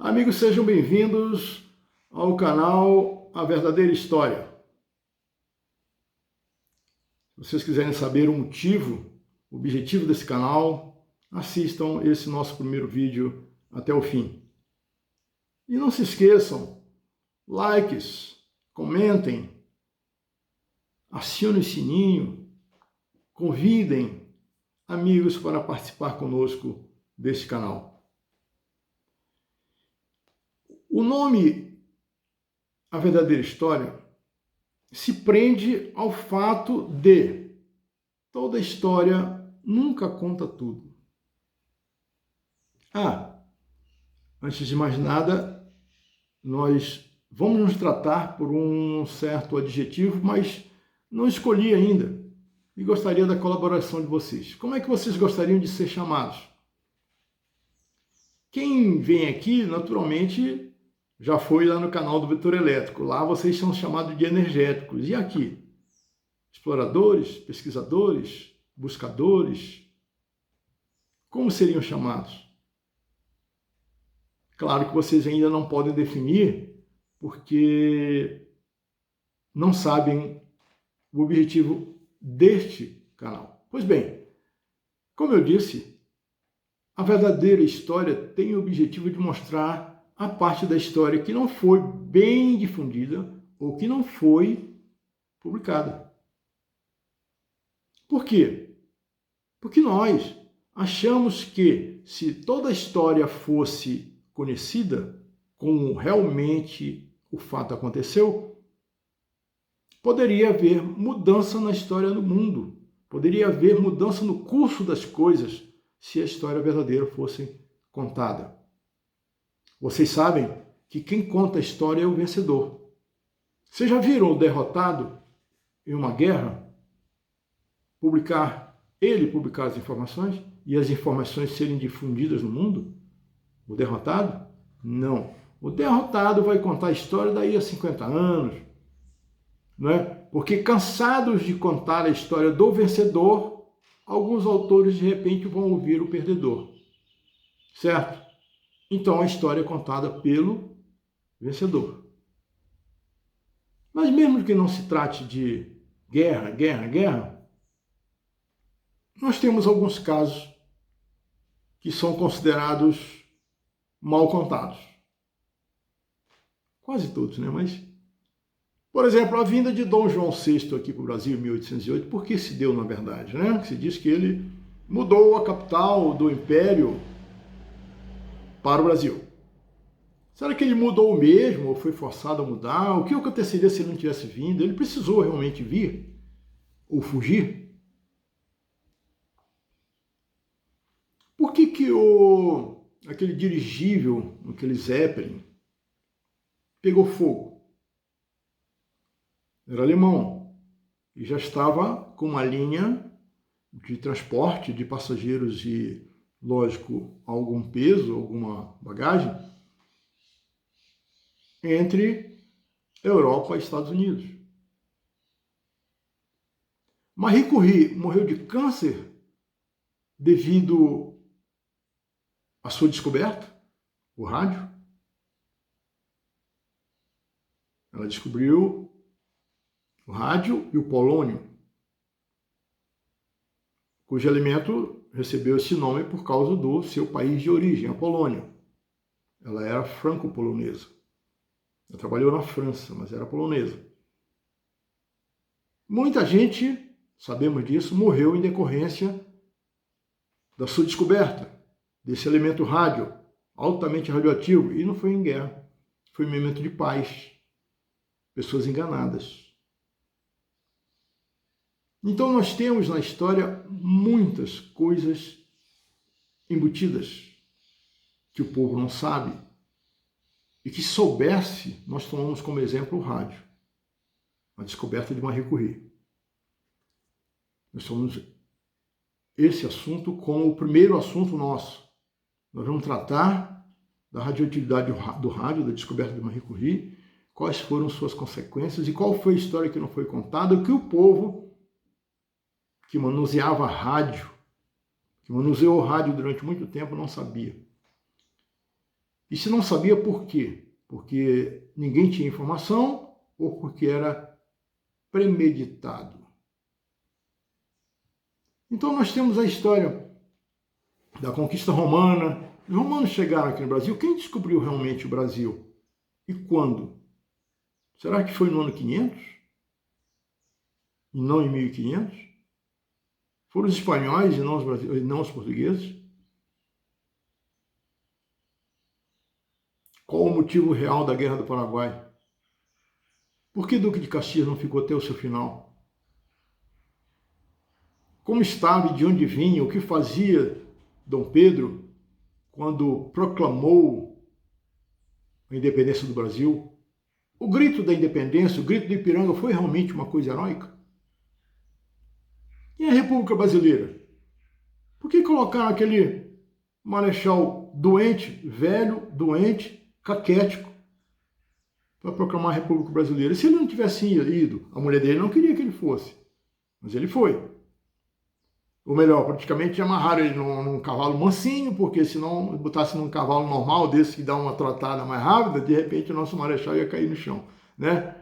Amigos, sejam bem-vindos ao canal A Verdadeira História. Se vocês quiserem saber o motivo, o objetivo desse canal, assistam esse nosso primeiro vídeo até o fim. E não se esqueçam, likes, comentem, acionem o sininho, convidem amigos para participar conosco deste canal. O nome A Verdadeira História se prende ao fato de toda história nunca conta tudo. Antes de mais nada, nós vamos nos tratar por um certo adjetivo, mas não escolhi ainda e gostaria da colaboração de vocês. Como é que vocês gostariam de ser chamados? Quem vem aqui, naturalmente, já foi lá no canal do Vetor Elétrico. Lá vocês são chamados de energéticos. E aqui? Exploradores, pesquisadores, buscadores? Como seriam chamados? Claro que vocês ainda não podem definir, porque não sabem o objetivo deste canal. Pois bem, como eu disse, a verdadeira história tem o objetivo de mostrar a parte da história que não foi bem difundida ou que não foi publicada. Por quê? Porque nós achamos que se toda a história fosse conhecida como realmente o fato aconteceu, poderia haver mudança na história do mundo, poderia haver mudança no curso das coisas se a história verdadeira fosse contada. Vocês sabem que quem conta a história é o vencedor. Vocês já viram o derrotado em uma guerra publicar as informações e as informações serem difundidas no mundo? O derrotado? Não. O derrotado vai contar a história daí a 50 anos, não é? Porque cansados de contar a história do vencedor, alguns autores de repente vão ouvir o perdedor. Certo? Então a história é contada pelo vencedor. Mas mesmo que não se trate de guerra, nós temos alguns casos que são considerados mal contados. Quase todos, né? Mas, por exemplo, a vinda de Dom João VI aqui para o Brasil em 1808, por que se deu na verdade, né? Se diz que ele mudou a capital do Império para o Brasil. Será que ele mudou mesmo ou foi forçado a mudar? O que aconteceria se ele não tivesse vindo? Ele precisou realmente vir ou fugir? Por que aquele dirigível, aquele Zeppelin, pegou fogo? Era alemão e já estava com uma linha de transporte de passageiros e, lógico, algum peso, alguma bagagem, entre Europa e Estados Unidos. Marie Curie morreu de câncer devido à sua descoberta, o rádio. Ela descobriu o rádio e o polônio, cujo elemento recebeu esse nome por causa do seu país de origem, a Polônia. Ela era franco-polonesa. Ela trabalhou na França, mas era polonesa. Muita gente, sabemos disso, morreu em decorrência da sua descoberta desse elemento rádio, altamente radioativo, e não foi em guerra, foi um momento de paz. Pessoas enganadas. Então nós temos na história muitas coisas embutidas que o povo não sabe e que, se soubesse, nós tomamos como exemplo o rádio, a descoberta de Marie Curie. Nós tomamos esse assunto como o primeiro assunto nosso. Nós vamos tratar da radioatividade do rádio, da descoberta de Marie Curie, quais foram suas consequências e qual foi a história que não foi contada, o que o povo que manuseava rádio, que manuseou rádio durante muito tempo, não sabia. E se não sabia, por quê? Porque ninguém tinha informação ou porque era premeditado. Então nós temos a história da conquista romana. Os romanos chegaram aqui no Brasil. Quem descobriu realmente o Brasil? E quando? Será que foi no ano 500? E não em 1500? Foram os espanhóis e não os portugueses? Qual o motivo real da Guerra do Paraguai? Por que Duque de Caxias não ficou até o seu final? Como estava e de onde vinha, o que fazia Dom Pedro quando proclamou a independência do Brasil? O grito da independência, o grito do Ipiranga foi realmente uma coisa heróica? E a República Brasileira? Por que colocaram aquele marechal doente, velho, doente, caquético, para proclamar a República Brasileira? Se ele não tivesse ido, a mulher dele não queria que ele fosse, mas ele foi. Ou melhor, praticamente amarraram ele num cavalo mansinho, porque se não botasse num cavalo normal, desse que dá uma trotada mais rápida, de repente o nosso marechal ia cair no chão, né?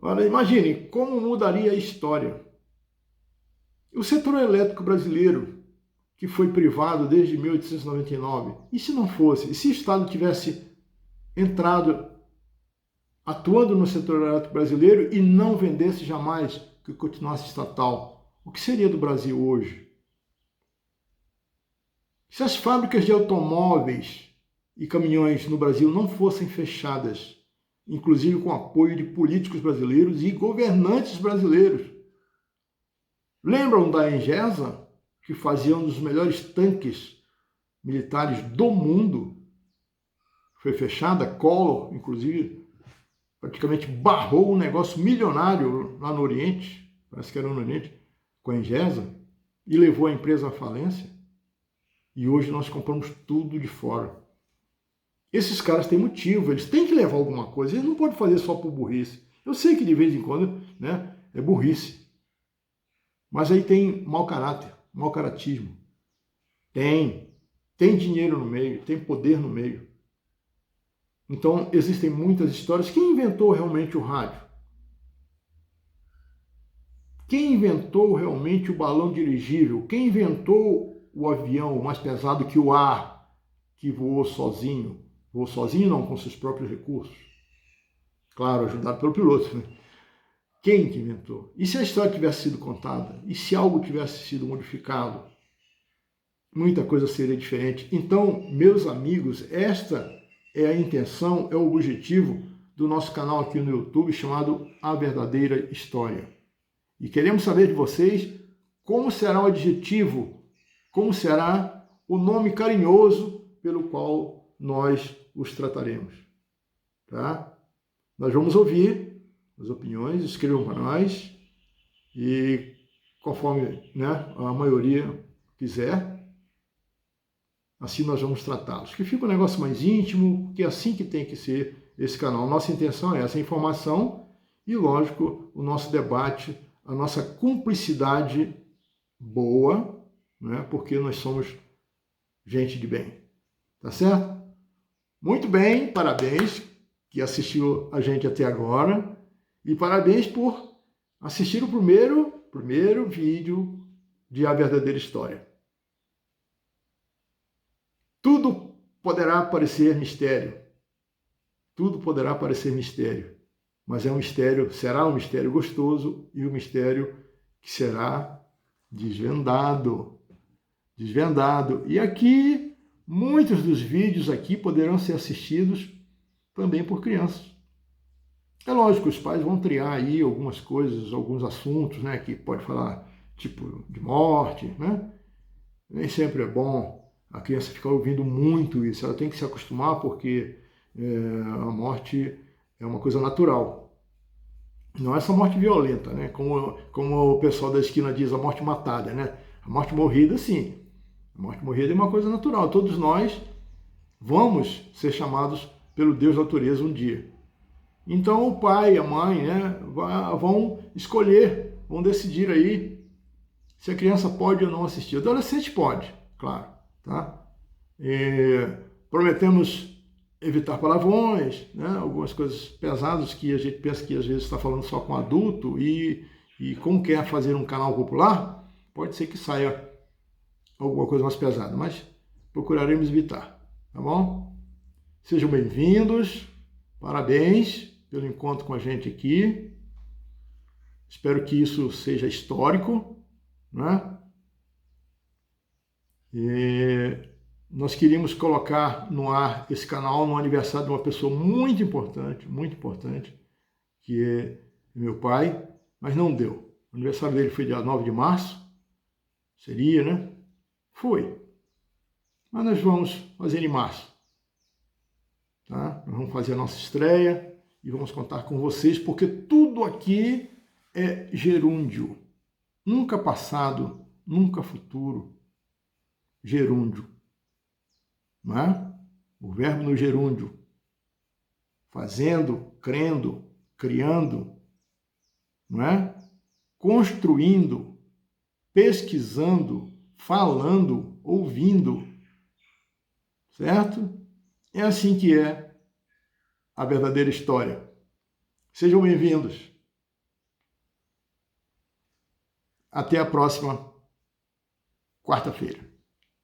Olha, imagine como mudaria a história. O setor elétrico brasileiro, que foi privado desde 1899, e se não fosse? E se o Estado tivesse entrado, atuando no setor elétrico brasileiro e não vendesse jamais, que continuasse estatal? O que seria do Brasil hoje? Se as fábricas de automóveis e caminhões no Brasil não fossem fechadas, inclusive com apoio de políticos brasileiros e governantes brasileiros. Lembram da Engesa, que fazia um dos melhores tanques militares do mundo? Foi fechada, Collor, inclusive, praticamente barrou um negócio milionário lá no Oriente, parece que era no Oriente, com a Engesa, e levou a empresa à falência. E hoje nós compramos tudo de fora. Esses caras têm motivo, eles têm que levar alguma coisa, eles não podem fazer só por burrice. Eu sei que de vez em quando, né, é burrice. Mas aí tem mau caráter, mau caratismo. Tem dinheiro no meio, tem poder no meio. Então existem muitas histórias. Quem inventou realmente o rádio? Quem inventou realmente o balão dirigível? Quem inventou o avião mais pesado que o ar, que voou sozinho? Voou sozinho não, com seus próprios recursos. Claro, ajudado pelo piloto, né? Quem que inventou? E se a história tivesse sido contada? E se algo tivesse sido modificado? Muita coisa seria diferente. Então, meus amigos, esta é a intenção, é o objetivo do nosso canal aqui no YouTube, chamado A Verdadeira História. E queremos saber de vocês como será o adjetivo, como será o nome carinhoso pelo qual nós os trataremos. Tá? Nós vamos ouvir as opiniões, escrevam para nós e conforme, né, a maioria quiser, assim nós vamos tratá-los. Que fica um negócio mais íntimo, que é assim que tem que ser esse canal. Nossa intenção é essa informação e, lógico, o nosso debate, a nossa cumplicidade boa, né, porque nós somos gente de bem. Tá certo? Muito bem, parabéns que assistiu a gente até agora. E parabéns por assistir o primeiro vídeo de A Verdadeira História. Tudo poderá parecer mistério. Tudo poderá parecer mistério. Mas é um mistério, será um mistério gostoso e um mistério que será desvendado. Desvendado. E aqui, muitos dos vídeos aqui poderão ser assistidos também por crianças. É lógico, os pais vão triar aí algumas coisas, alguns assuntos, né, que pode falar, tipo, de morte, né? Nem sempre é bom a criança ficar ouvindo muito isso. Ela tem que se acostumar porque a morte é uma coisa natural. Não é essa morte violenta, né? Como o pessoal da esquina diz, a morte matada, né? A morte morrida, sim. A morte morrida é uma coisa natural. Todos nós vamos ser chamados pelo Deus da natureza um dia. Então o pai e a mãe, né, vão escolher, vão decidir aí se a criança pode ou não assistir. O adolescente pode, claro, tá? Prometemos evitar palavrões, né? Algumas coisas pesadas que a gente pensa que às vezes está falando só com adulto e como quer fazer um canal popular, pode ser que saia alguma coisa mais pesada, mas procuraremos evitar, tá bom? Sejam bem-vindos, parabéns pelo encontro com a gente aqui. Espero que isso seja histórico, né? Nós queríamos colocar no ar esse canal no aniversário de uma pessoa muito importante, que é meu pai, mas não deu. O aniversário dele foi dia 9 de março, seria, né? Foi. Mas nós vamos fazer em março, tá? Nós vamos fazer a nossa estreia e vamos contar com vocês, porque tudo aqui é gerúndio. Nunca passado, nunca futuro. Gerúndio. Não é? O verbo no gerúndio. Fazendo, crendo, criando, não é? Construindo, pesquisando, falando, ouvindo. Certo? É assim que é a verdadeira história. Sejam bem-vindos. Até a próxima quarta-feira.